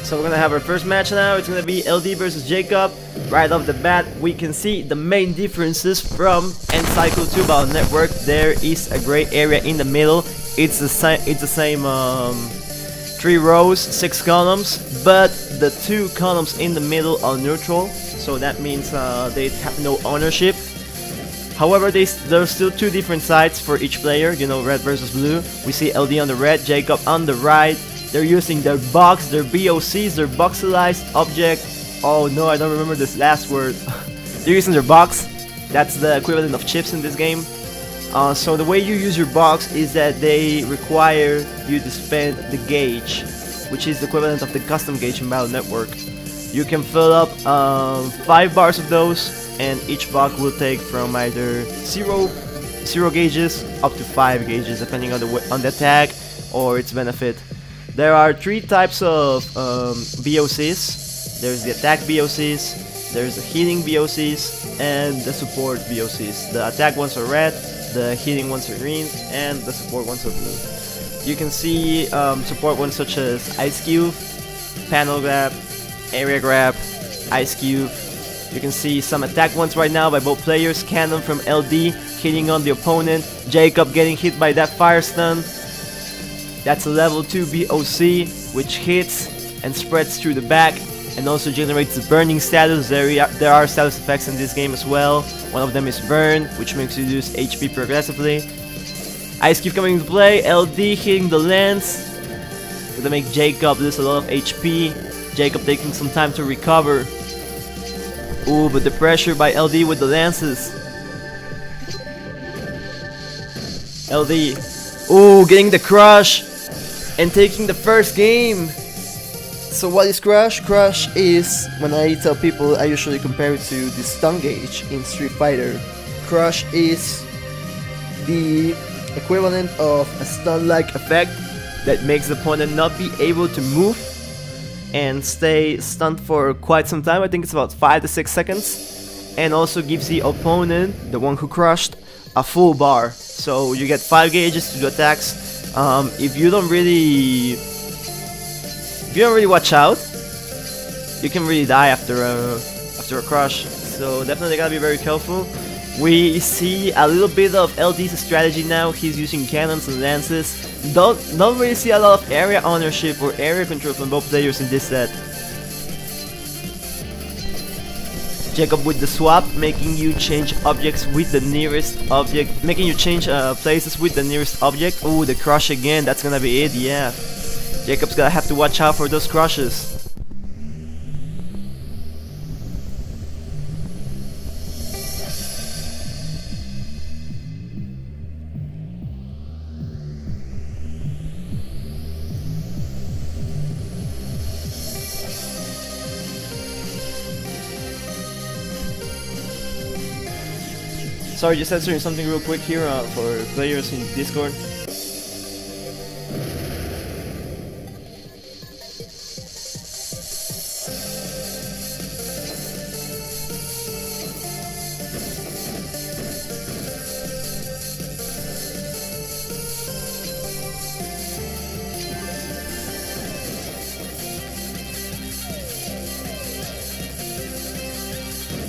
So we're gonna have our first match now. It's gonna be LD versus Jacob. Right off the bat, we can see the main differences from EndCycle to Battle Network. There is a gray area in the middle. It's the same 3 rows, 6 columns, but the 2 columns in the middle are neutral. So that means they have no ownership. However, there's still 2 different sides for each player. You know, red versus blue. We see LD on the red, Jacob on the right. They're using their box, their BOCs, their voxelized object. Oh no, I don't remember this last word. They're using their box. That's the equivalent of chips in this game. So the way you use your box is that they require you to spend the gauge, which is the equivalent of the custom gauge in Battle Network. You can fill up 5 bars of those, and each box will take from either 0 gauges up to 5 gauges, depending on the attack or its benefit. There are 3 types of BOCs. There's the attack BOCs, there's the healing BOCs, and the support BOCs. The attack ones are red, the healing ones are green, and the support ones are blue. You can see support ones such as Ice Cube, Panel Grab, Area Grab, Ice Cube. You can see some attack ones right now by both players. Cannon from LD hitting on the opponent, Jacob getting hit by that fire stun. That's a level 2 BOC, which hits and spreads through the back and also generates the burning status. There are status effects in this game as well. One of them is burn, which makes you lose HP progressively. Ice Cube coming into play, LD hitting the lance. Gonna make Jacob lose a lot of HP. Jacob taking some time to recover. Ooh, but the pressure by LD with the lances. LD, ooh, getting the crush and taking the first game. So what is crush? Crush is, when I tell people, I usually compare it to the stun gauge in Street Fighter. Crush is the equivalent of a stun-like effect that makes the opponent not be able to move and stay stunned for quite some time. I think it's about 5 to 6 seconds, and also gives the opponent, the one who crushed, a full bar. So you get 5 gauges to do attacks. If you don't really watch out, you can really die after a crush. So definitely gotta be very careful. We see a little bit of LD's strategy now. He's using cannons and lances. Don't really see a lot of area ownership or area control from both players in this set. Jacob with the swap, making you change objects with the nearest object, making you change places with the nearest object. Ooh, the crush again, that's gonna be it, yeah. Jacob's gonna have to watch out for those crushes. Sorry, just answering something real quick here for players in Discord.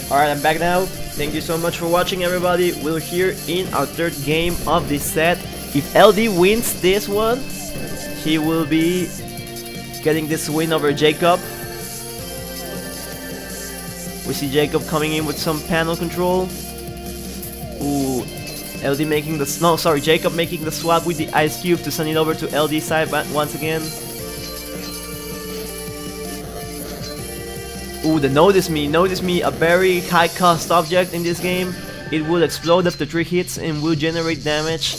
Alright, I'm back now. Thank you so much for watching, everybody. We're here in our 3rd game of this set. If LD wins this one, he will be getting this win over Jacob. We see Jacob coming in with some panel control. Ooh, LD making the Jacob making the swap with the Ice Cube to send it over to LD side once again. Ooh, the notice me, a very high cost object in this game. It will explode after 3 hits and will generate damage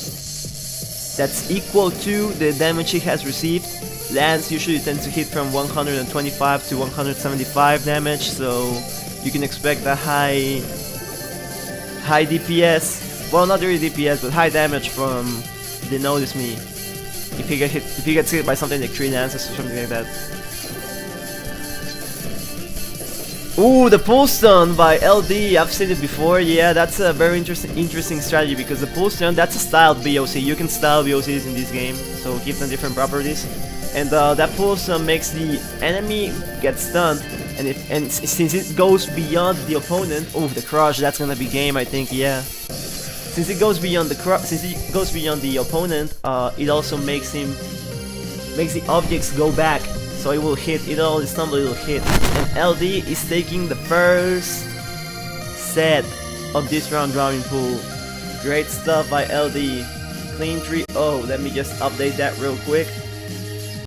that's equal to the damage he has received. Lance usually tends to hit from 125 to 175 damage, so you can expect a high DPS. Well, not really DPS, but high damage from the notice me. If he gets hit by something like 3 lances or something like that. Ooh, the pull stun by LD. I've seen it before. Yeah, that's a very interesting strategy because the pull stun, that's a styled BOC. You can style BOCs in this game, so give them different properties. And that pull stun makes the enemy get stunned, and since it goes beyond the opponent, oh, the crush, that's gonna be game, I think. Yeah. Since it goes beyond the opponent, it also makes the objects go back. So it will hit, it'll stumble, it'll hit. And LD is taking the first set of this round drawing pool. Great stuff by LD. Clean 3-0. Let me just update that real quick.